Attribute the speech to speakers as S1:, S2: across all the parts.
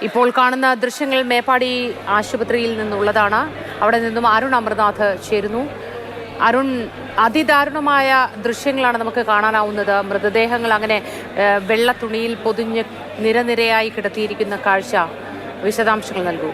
S1: ഇപ്പോൾ കാണുന്ന ദൃശ്യങ്ങൾ മേപ്പാടി ആശുപത്രിയിൽ നിന്നുള്ളതാണ്. അവിടെ നിന്നും അരുൺ അമർനാഥ് ചേരുന്നു. അരുൺ, അതിദാരുണമായ ദൃശ്യങ്ങളാണ് നമുക്ക് കാണാനാവുന്നത്. മൃതദേഹങ്ങൾ അങ്ങനെ വെള്ള തുണിയിൽ പൊതിഞ്ഞ് നിരനിരയായി കിടത്തിയിരിക്കുന്ന കാഴ്ച. വിശദാംശങ്ങൾ നൽകൂ.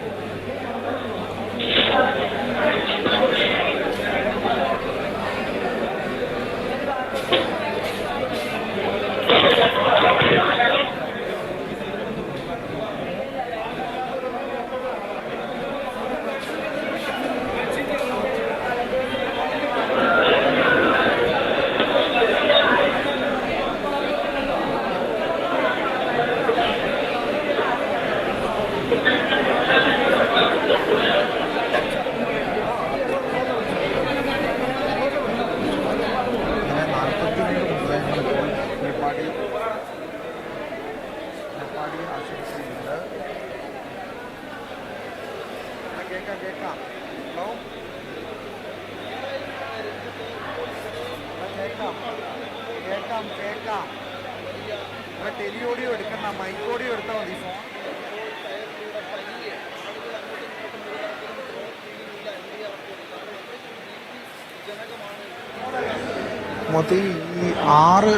S2: കേൾക്കാം ടെലിയോഡിയോ എടുക്കുന്ന മൈക്കോഡിയോ എടുത്താൽ മതി. മോത്തി ഈ 6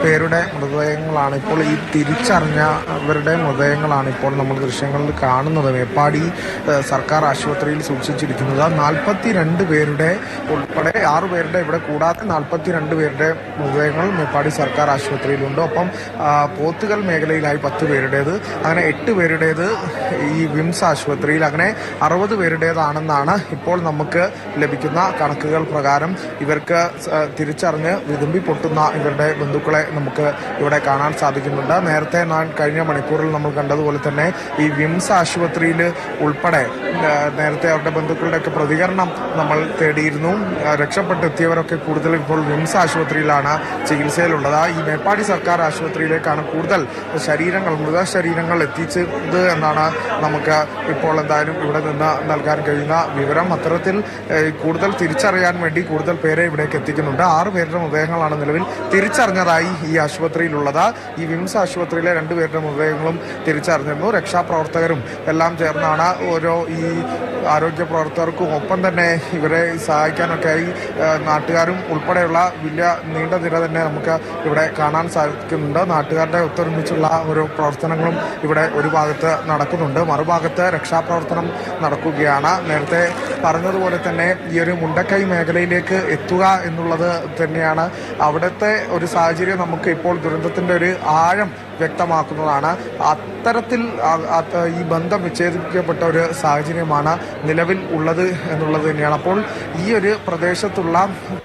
S2: പേരുടെ മൃതദേഹങ്ങളാണ് ഇപ്പോൾ, ഈ തിരിച്ചറിഞ്ഞവരുടെ മൃതദേഹങ്ങളാണ് ഇപ്പോൾ നമ്മൾ ദൃശ്യങ്ങളിൽ കാണുന്നത്. മേപ്പാടി സർക്കാർ ആശുപത്രിയിൽ സൂക്ഷിച്ചിരിക്കുന്നത് 42 പേരുടെ ഉൾപ്പെടെ 6 പേരുടെ ഇവിടെ കൂടാതെ 42 പേരുടെ മൃതദേഹങ്ങൾ മേപ്പാടി സർക്കാർ ആശുപത്രിയിലുണ്ട്. ഒപ്പം പോത്തുകൽ മേഖലയിലായി 10 പേരുടേത്, അങ്ങനെ 8 പേരുടേത് ഈ വിംസ് ആശുപത്രിയിൽ, അങ്ങനെ 60 പേരുടേതാണെന്നാണ് ഇപ്പോൾ നമുക്ക് ലഭിക്കുന്ന കണക്കുകൾ പ്രകാരം. ഇവർക്ക് തിരിച്ചറിഞ്ഞ് വിതുമ്പി പൊട്ടുന്ന ഇവരുടെ ബന്ധുക്കളെ നമുക്ക് ഇവിടെ കാണാൻ സാധിക്കുന്നുണ്ട്. നേരത്തെ കഴിഞ്ഞ മണിക്കൂറിൽ നമ്മൾ കണ്ടതുപോലെ തന്നെ ഈ വിംസ് ആശുപത്രിയിൽ ഉൾപ്പെടെ നേരത്തെ അവരുടെ ബന്ധുക്കളുടെയൊക്കെ പ്രതികരണം നമ്മൾ തേടിയിരുന്നു. രക്ഷപ്പെട്ടെത്തിയവരൊക്കെ കൂടുതൽ ഇപ്പോൾ വിംസ് ആശുപത്രിയിലാണ് ചികിത്സയിലുള്ളത്. ഈ മേപ്പാടി സർക്കാർ ആശുപത്രിയിലേക്കാണ് കൂടുതൽ മൃതശരീരങ്ങൾ എത്തിച്ചത് എന്നാണ് നമുക്ക് ഇപ്പോൾ എന്തായാലും ഇവിടെ നിന്ന് നൽകാൻ കഴിയുന്ന വിവരം. അത്തരത്തിൽ കൂടുതൽ തിരിച്ചറിയാൻ വേണ്ടി കൂടുതൽ പേരെ ഇവിടേക്ക് എത്തിക്കുന്നുണ്ട്. 6 പേരുടെ മൃതദേഹങ്ങളാണ് നിലവിൽ തിരിച്ചറിഞ്ഞതായി ഈ ആശുപത്രിയിലുള്ളത്. ഈ വിംസ് ആശുപത്രിയിലെ 2 പേരുടെ മൃതദേഹങ്ങളും തിരിച്ചറിഞ്ഞിരുന്നു. രക്ഷാപ്രവർത്തകരും എല്ലാം ചേർന്നാണ് ഓരോ ഈ ആരോഗ്യ പ്രവർത്തകർക്കും ഒപ്പം തന്നെ ഇവരെ സഹായിക്കാനൊക്കെയായി നാട്ടുകാരും ഉൾപ്പെടെയുള്ള വലിയ നീണ്ട നിര തന്നെ നമുക്ക് ഇവിടെ കാണാൻ സാധിക്കുന്നുണ്ട്. നാട്ടുകാരുടെ ഒത്തൊരുമിച്ചുള്ള ഓരോ പ്രവർത്തനങ്ങളും ഇവിടെ ഒരു ഭാഗത്ത് നടക്കുന്നുണ്ട്, മറുഭാഗത്ത് രക്ഷാപ്രവർത്തനം നടക്കുകയാണ്. നേരത്തെ പറഞ്ഞതുപോലെ തന്നെ ഈ ഒരു മുണ്ടക്കൈ മേഖലയിലേക്ക് എത്തുക എന്നുള്ളത് തന്നെയാണ് അവിടുത്തെ ഒരു സാഹചര്യം. നമുക്ക് ഇപ്പോൾ ദുരന്തത്തിന്റെ ഒരു ആഴം വ്യക്തമാക്കുന്നതാണ്. അത്തരത്തിൽ ഈ ബന്ധം വിച്ഛേദിക്കപ്പെട്ട ഒരു സാഹചര്യമാണ് നിലവിൽ ഉള്ളത് എന്നുള്ളത് തന്നെയാണ്. അപ്പോൾ ഈ ഒരു പ്രദേശത്തുള്ള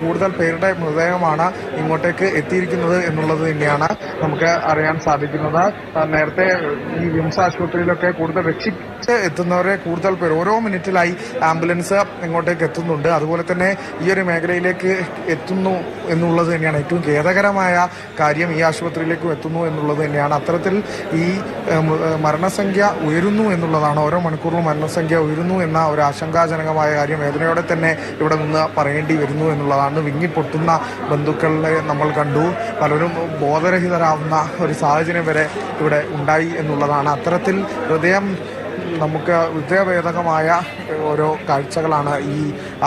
S2: കൂടുതൽ പേരുടെ മൃതദേഹമാണ് ഇങ്ങോട്ടേക്ക് എത്തിയിരിക്കുന്നത് എന്നുള്ളത് തന്നെയാണ് നമുക്ക് അറിയാൻ സാധിക്കുന്നത്. നേരത്തെ ഈ വിംസ് ആശുപത്രിയിലൊക്കെ കൂടുതൽ രക്ഷിച്ച് എത്തുന്നവരെ കൂടുതൽ പേർ ഓരോ മിനിറ്റിലായി ആംബുലൻസ് ഇങ്ങോട്ടേക്ക് എത്തുന്നുണ്ട്. അതുപോലെ തന്നെ ഈ ഒരു മേഖലയിലേക്ക് എത്തുന്നു എന്നുള്ളത് തന്നെയാണ് ഏറ്റവും ഖേദകരമായ കാര്യം. ഈ ആശുപത്രിയിലേക്കും എത്തുന്നു എന്നുള്ളത് തന്നെയാണ്. അത്തരത്തിൽ ഈ മരണസംഖ്യ ഉയരുന്നു എന്നുള്ളതാണ്. ഓരോ മണിക്കൂറിലും മരണസംഖ്യ ഉയരുന്നു എന്ന ഒരു ആശങ്കാജനകമായ കാര്യം വേദനയോടെ തന്നെ ഇവിടെ നിന്ന് പറയേണ്ടി വരുന്നു എന്നുള്ളതാണ്. വിങ്ങിപ്പൊട്ടുന്ന ബന്ധുക്കളെ നമ്മൾ കണ്ടു. പലരും ബോധരഹിതരാവുന്ന ഒരു സാഹചര്യം വരെ ഇവിടെ ഉണ്ടായി എന്നുള്ളതാണ്. അത്തരത്തിൽ നമുക്ക് ഹൃദയഭേദകമായ ഓരോ കാഴ്ചകളാണ് ഈ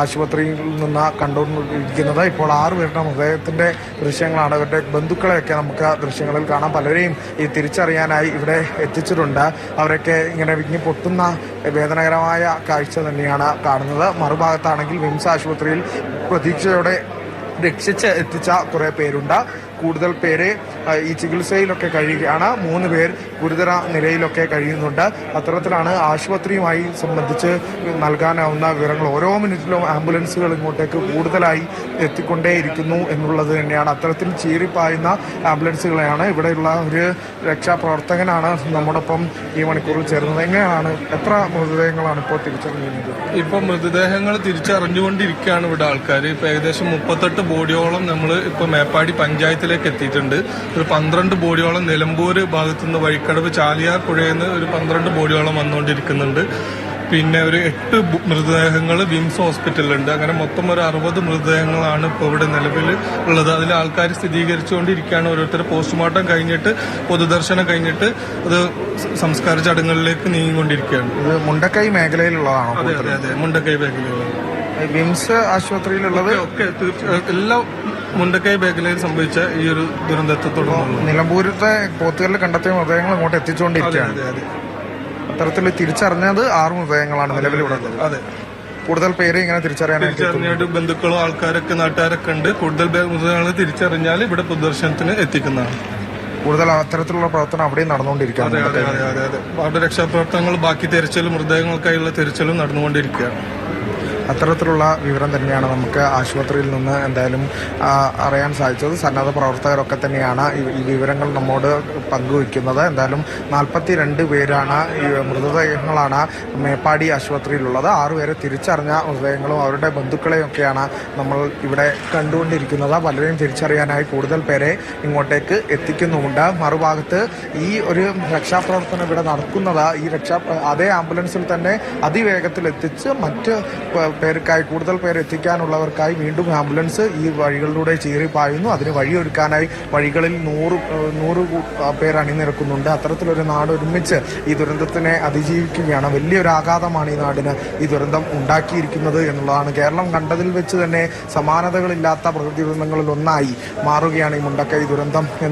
S2: ആശുപത്രിയിൽ നിന്ന് കണ്ടുകൊണ്ടിരിക്കുന്നത്. ഇപ്പോൾ 6 പേരുടെ മൃതദേഹത്തിന്റെ ദൃശ്യങ്ങളാണ്. ഇവരുടെ ബന്ധുക്കളെയൊക്കെ നമുക്ക് ദൃശ്യങ്ങളിൽ കാണാം. പലരെയും ഈ തിരിച്ചറിയാനായി ഇവിടെ എത്തിച്ചിട്ടുണ്ട്. അവരൊക്കെ ഇങ്ങനെ വിങ്ങി പൊട്ടുന്ന വേദനകരമായ കാഴ്ച തന്നെയാണ് കാണുന്നത്. മറുഭാഗത്താണെങ്കിൽ വിംസ് ആശുപത്രിയിൽ പ്രതീക്ഷയോടെ രക്ഷിച്ച് എത്തിച്ച കുറേ പേരുണ്ട്. കൂടുതൽ പേര് ഈ ചികിത്സയിലൊക്കെ കഴിയുകയാണ്. 3 പേർ ഗുരുതര നിലയിലൊക്കെ കഴിയുന്നുണ്ട്. അത്തരത്തിലാണ് ആശുപത്രിയുമായി സംബന്ധിച്ച് നൽകാനാവുന്ന വിവരങ്ങൾ. ഓരോ മിനിറ്റിലും ആംബുലൻസുകൾ ഇങ്ങോട്ടേക്ക് കൂടുതലായി എത്തിക്കൊണ്ടേയിരിക്കുന്നു എന്നുള്ളത് തന്നെയാണ്. അത്തരത്തിൽ ചീറിപ്പായുന്ന ആംബുലൻസുകളെയാണ്. ഇവിടെയുള്ള ഒരു രക്ഷാപ്രവർത്തകനാണ് നമ്മോടൊപ്പം ഈ മണിക്കൂറിൽ ചേർന്നത്. എങ്ങനെയാണ്, എത്ര മൃതദേഹങ്ങളാണ് ഇപ്പോൾ തിരിച്ചറിഞ്ഞിരുന്നത്?
S3: ഇപ്പം മൃതദേഹങ്ങൾ തിരിച്ചറിഞ്ഞുകൊണ്ടിരിക്കുകയാണ് ഇവിടെ ആൾക്കാർ. ഇപ്പം ഏകദേശം 38 ബോഡിയോളം നമ്മൾ ഇപ്പോൾ മേപ്പാടി പഞ്ചായത്തിൽ എത്തിയിട്ടുണ്ട്. ഒരു 12 ബോഡിയോളം നിലമ്പൂർ ഭാഗത്തുനിന്ന് വഴിക്കടവ് ചാലിയാർ പുഴയിൽ നിന്ന് ഒരു 12 ബോഡിയോളം വന്നുകൊണ്ടിരിക്കുന്നുണ്ട്. പിന്നെ ഒരു 8 മൃതദേഹങ്ങൾ വിംസ് ഹോസ്പിറ്റലിലുണ്ട്. അങ്ങനെ മൊത്തം ഒരു 60 മൃതദേഹങ്ങളാണ് ഇപ്പോൾ ഇവിടെ നിലവിൽ ഉള്ളത്. അതിൽ ആൾക്കാർ സ്ഥിരീകരിച്ചുകൊണ്ടിരിക്കുകയാണ്. ഓരോരുത്തർ പോസ്റ്റ്മോർട്ടം കഴിഞ്ഞിട്ട് പൊതുദർശനം കഴിഞ്ഞിട്ട് അത് സംസ്കാര ചടങ്ങുകളിലേക്ക് നീങ്ങിക്കൊണ്ടിരിക്കുകയാണ്.
S2: ഇത് മുണ്ടക്കൈ മേഖലയിലുള്ളതാണോ?
S3: അതെ അതെ അതെ, മുണ്ടക്കൈ മേഖലയിലുള്ളത്.
S2: വിംസ് ആശുപത്രിയിലുള്ളത്
S3: ഒക്കെ എല്ലാ മുണ്ടക്കൈ മേഖലയിൽ സംഭവിച്ച ഈ ഒരു ദുരന്തത്തെ തുടർന്ന്
S2: നിലമ്പൂരത്തെ പോത്തുകല്ല് കണ്ടെത്തിയ മൃതദേഹങ്ങൾ ഇങ്ങോട്ട് എത്തിച്ചുകൊണ്ടിരിക്കുകയാണ്. അത്തരത്തിൽ തിരിച്ചറിഞ്ഞത് 6 മൃതദേഹങ്ങളാണ് നിലവിലുള്ളത്.
S3: അതെ,
S2: കൂടുതൽ പേര് ഇങ്ങനെ
S3: തിരിച്ചറിഞ്ഞിട്ട് ബന്ധുക്കളും ആൾക്കാരൊക്കെ നാട്ടുകാരൊക്കെ ഉണ്ട്. കൂടുതൽ മൃതദേഹങ്ങൾ തിരിച്ചറിഞ്ഞാൽ ഇവിടെ പൊതുദർശനത്തിന് എത്തിക്കുന്നതാണ്.
S2: കൂടുതൽ അത്തരത്തിലുള്ള പ്രവർത്തനം അവിടെയും നടന്നുകൊണ്ടിരിക്കുകയാണ്.
S3: അതെ അതെ അതെ അതെ, അവിടെ രക്ഷാപ്രവർത്തനങ്ങൾ, ബാക്കി തെരച്ചിലും മൃതദേഹങ്ങൾക്കായുള്ള തെരച്ചിലും നടന്നുകൊണ്ടിരിക്കുകയാണ്.
S2: അത്തരത്തിലുള്ള വിവരം തന്നെയാണ് നമുക്ക് ആശുപത്രിയിൽ നിന്ന് എന്തായാലും അറിയാൻ സാധിച്ചത്. സന്നദ്ധ പ്രവർത്തകരൊക്കെ തന്നെയാണ് ഈ വിവരങ്ങൾ നമ്മോട് പങ്കുവയ്ക്കുന്നത്. എന്തായാലും 42 പേരാണ് ഈ മൃതദേഹങ്ങളാണ് മേപ്പാടി ആശുപത്രിയിലുള്ളത്. 6 പേരെ തിരിച്ചറിഞ്ഞ മൃതദേഹങ്ങളും അവരുടെ ബന്ധുക്കളെയൊക്കെയാണ് നമ്മൾ ഇവിടെ കണ്ടുകൊണ്ടിരിക്കുന്നത്. പലരെയും തിരിച്ചറിയാനായി കൂടുതൽ പേരെ ഇങ്ങോട്ടേക്ക് എത്തിക്കുന്നുമുണ്ട്. മറുഭാഗത്ത് ഈ ഒരു രക്ഷാപ്രവർത്തനം ഇവിടെ നടക്കുന്നത് അതേ ആംബുലൻസിൽ തന്നെ അതിവേഗത്തിൽ എത്തിച്ച് മറ്റ് പേർക്കായി, കൂടുതൽ പേര് എത്തിക്കാനുള്ളവർക്കായി വീണ്ടും ആംബുലൻസ് ഈ വഴികളിലൂടെ ചീറിപ്പായുന്നു. അതിന് വഴിയൊരുക്കാനായി വഴികളിൽ 100 പേർ അണിനിരക്കുന്നുണ്ട്. അത്തരത്തിലൊരു നാട് ഒരുമിച്ച് ഈ ദുരന്തത്തിനെ അതിജീവിക്കുകയാണ്. വലിയൊരു ആഘാതമാണ് ഈ നാടിന് ഈ ദുരന്തം ഉണ്ടാക്കിയിരിക്കുന്നത് എന്നുള്ളതാണ്. കേരളം കണ്ടതിൽ വെച്ച് തന്നെ സമാനതകളില്ലാത്ത പ്രകൃതി ദുരന്തങ്ങളിൽ ഒന്നായി മാറുകയാണ് ഈ മുണ്ടക്കൈ ദുരന്തം.